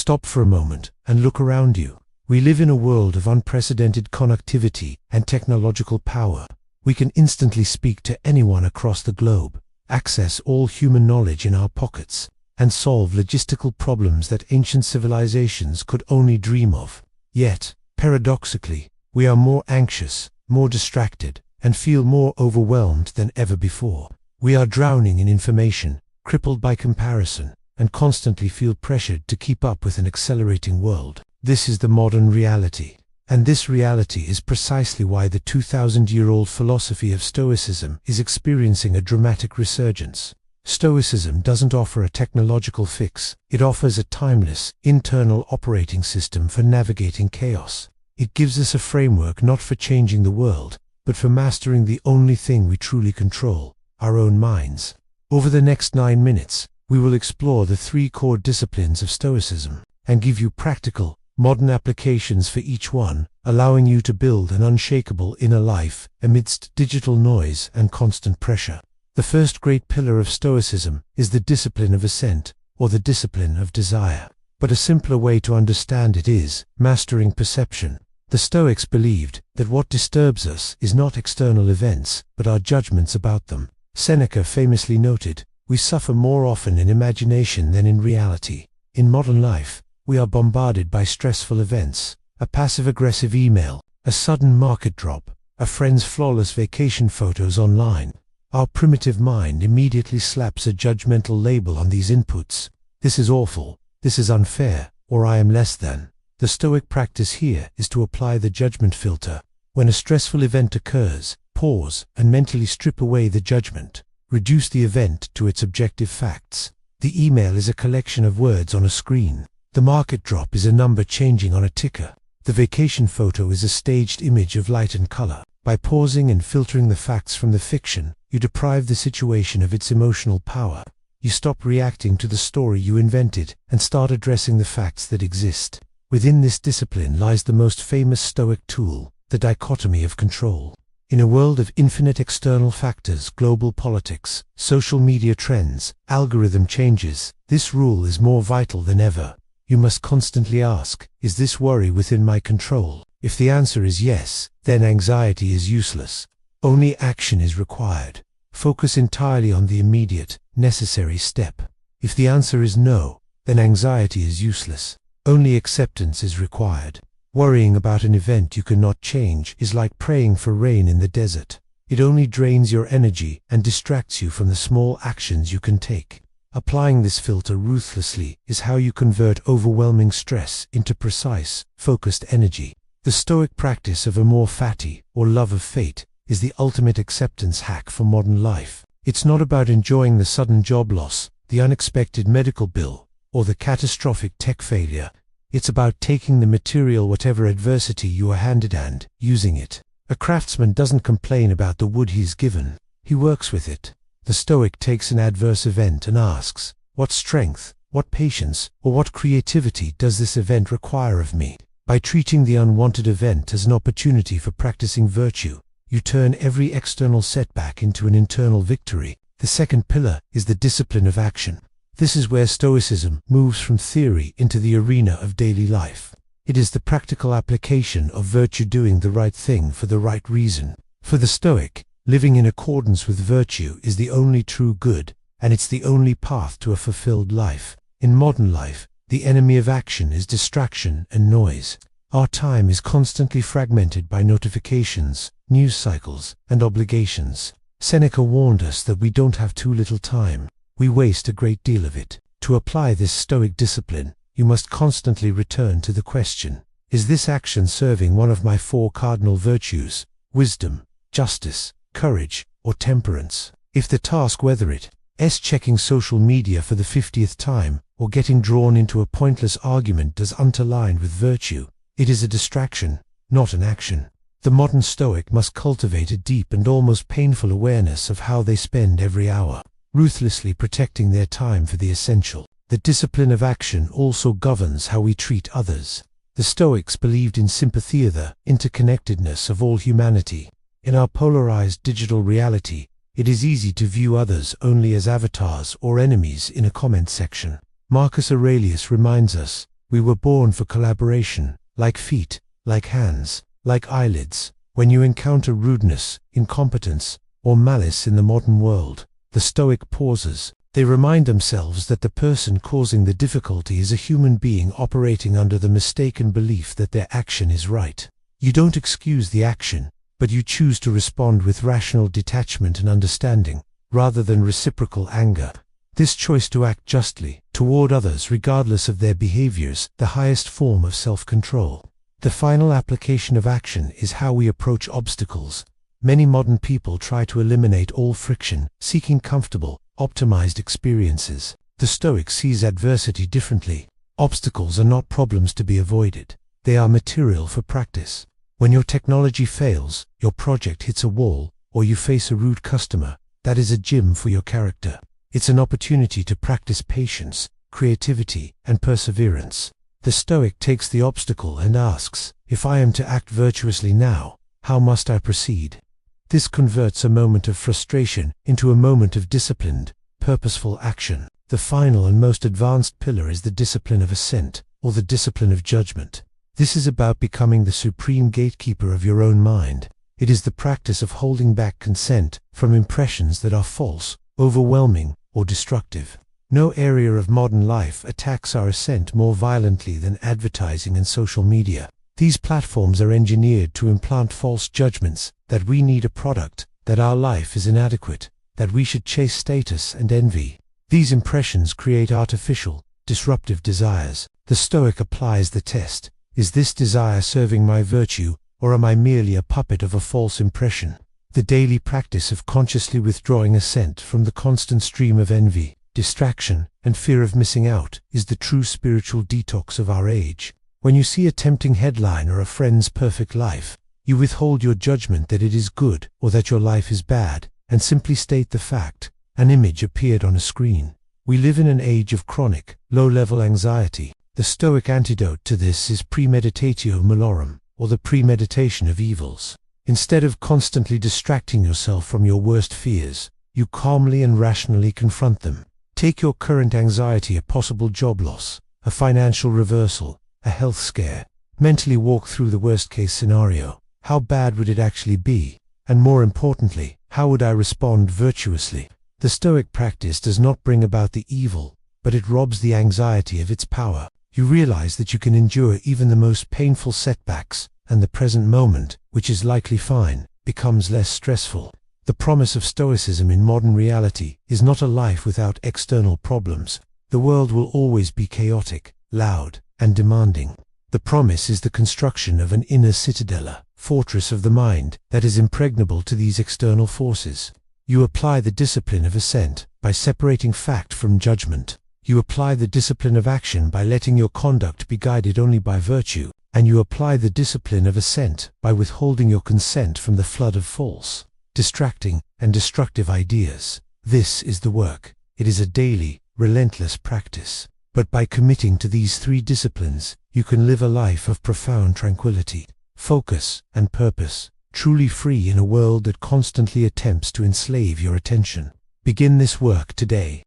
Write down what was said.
Stop for a moment and look around you. We live in a world of unprecedented connectivity and technological power. We can instantly speak to anyone across the globe, access all human knowledge in our pockets, and solve logistical problems that ancient civilizations could only dream of. Yet, paradoxically, we are more anxious, more distracted, and feel more overwhelmed than ever before. We are drowning in information, crippled by comparison, and constantly feel pressured to keep up with an accelerating world. This is the modern reality. And this reality is precisely why the 2,000-year-old philosophy of Stoicism is experiencing a dramatic resurgence. Stoicism doesn't offer a technological fix. It offers a timeless, internal operating system for navigating chaos. It gives us a framework not for changing the world, but for mastering the only thing we truly control, our own minds. Over the next 9 minutes, we will explore the 3 core disciplines of Stoicism and give you practical, modern applications for each one, allowing you to build an unshakable inner life amidst digital noise and constant pressure. The first great pillar of Stoicism is the discipline of Ascent, or the discipline of desire. But a simpler way to understand it is mastering perception. The Stoics believed that what disturbs us is not external events, but our judgments about them. Seneca famously noted, "We suffer more often in imagination than in reality." In modern life, we are bombarded by stressful events, a passive-aggressive email, a sudden market drop, a friend's flawless vacation photos online. Our primitive mind immediately slaps a judgmental label on these inputs. This is awful, this is unfair, or I am less than. The Stoic practice here is to apply the judgment filter. When a stressful event occurs, pause and mentally strip away the judgment. Reduce the event to its objective facts. The email is a collection of words on a screen. The market drop is a number changing on a ticker. The vacation photo is a staged image of light and color. By pausing and filtering the facts from the fiction, you deprive the situation of its emotional power. You stop reacting to the story you invented and start addressing the facts that exist. Within this discipline lies the most famous Stoic tool, the dichotomy of control. In a world of infinite external factors, global politics, social media trends, algorithm changes, this rule is more vital than ever. You must constantly ask, is this worry within my control? If the answer is yes, then anxiety is useless. Only action is required. Focus entirely on the immediate, necessary step. If the answer is no, then anxiety is useless. Only acceptance is required. Worrying about an event you cannot change is like praying for rain in the desert. It only drains your energy and distracts you from the small actions you can take. Applying this filter ruthlessly is how you convert overwhelming stress into precise, focused energy. The Stoic practice of amor fati, or love of fate, is the ultimate acceptance hack for modern life. It's not about enjoying the sudden job loss, the unexpected medical bill, or the catastrophic tech failure. It's about taking the material whatever adversity you are handed and using it. A craftsman doesn't complain about the wood he's given. He works with it. The Stoic takes an adverse event and asks, what strength, what patience, or what creativity does this event require of me? By treating the unwanted event as an opportunity for practicing virtue, you turn every external setback into an internal victory. The second pillar is the discipline of action. This is where Stoicism moves from theory into the arena of daily life. It is the practical application of virtue, doing the right thing for the right reason. For the Stoic, living in accordance with virtue is the only true good, and it's the only path to a fulfilled life. In modern life, the enemy of action is distraction and noise. Our time is constantly fragmented by notifications, news cycles, and obligations. Seneca warned us that we don't have too little time. We waste a great deal of it. To apply this Stoic discipline, you must constantly return to the question, is this action serving one of my 4 cardinal virtues, wisdom, justice, courage, or temperance? If the task, whether it is checking social media for the 50th time, or getting drawn into a pointless argument, does underlined with virtue, it is a distraction, not an action. The modern Stoic must cultivate a deep and almost painful awareness of how they spend every hour, ruthlessly protecting their time for the essential. The discipline of action also governs how we treat others. The Stoics believed in sympathia, the interconnectedness of all humanity. In our polarized digital reality, it is easy to view others only as avatars or enemies in a comment section. Marcus Aurelius reminds us, We were born for collaboration, like feet, like hands, like eyelids. When you encounter rudeness, incompetence, or malice in the modern world, the Stoic pauses. They remind themselves that the person causing the difficulty is a human being operating under the mistaken belief that their action is right. You don't excuse the action, but you choose to respond with rational detachment and understanding, rather than reciprocal anger. This choice to act justly toward others regardless of their behaviors, the highest form of self-control. The final application of action is how we approach obstacles. Many modern people try to eliminate all friction, seeking comfortable, optimized experiences. The Stoic sees adversity differently. Obstacles are not problems to be avoided. They are material for practice. When your technology fails, your project hits a wall, or you face a rude customer, that is a gym for your character. It's an opportunity to practice patience, creativity, and perseverance. The Stoic takes the obstacle and asks, if I am to act virtuously now, how must I proceed? This converts a moment of frustration into a moment of disciplined, purposeful action. The final and most advanced pillar is the discipline of Ascent, or the discipline of judgment. This is about becoming the supreme gatekeeper of your own mind. It is the practice of holding back consent from impressions that are false, overwhelming, or destructive. No area of modern life attacks our Ascent more violently than advertising and social media. These platforms are engineered to implant false judgments that we need a product, that our life is inadequate, that we should chase status and envy. These impressions create artificial, disruptive desires. The Stoic applies the test. Is this desire serving my virtue, or am I merely a puppet of a false impression? The daily practice of consciously withdrawing Ascent from the constant stream of envy, distraction, and fear of missing out is the true spiritual detox of our age. When you see a tempting headline or a friend's perfect life, you withhold your judgment that it is good or that your life is bad, and simply state the fact. An image appeared on a screen. We live in an age of chronic, low-level anxiety. The Stoic antidote to this is premeditatio malorum, or the premeditation of evils. Instead of constantly distracting yourself from your worst fears, you calmly and rationally confront them. Take your current anxiety, a possible job loss, a financial reversal, a health scare. Mentally walk through the worst-case scenario. How bad would it actually be? And more importantly, how would I respond virtuously? The Stoic practice does not bring about the evil, but it robs the anxiety of its power. You realize that you can endure even the most painful setbacks, and the present moment, which is likely fine, becomes less stressful. The promise of Stoicism in modern reality is not a life without external problems. The world will always be chaotic, loud, and demanding. The promise is the construction of an inner citadel, a fortress of the mind that is impregnable to these external forces. You apply the discipline of Ascent by separating fact from judgment. You apply the discipline of action by letting your conduct be guided only by virtue, and you apply the discipline of Ascent by withholding your consent from the flood of false, distracting, and destructive ideas. This is the work. It is a daily, relentless practice. But by committing to these three disciplines, you can live a life of profound tranquility, focus, and purpose, truly free in a world that constantly attempts to enslave your attention. Begin this work today.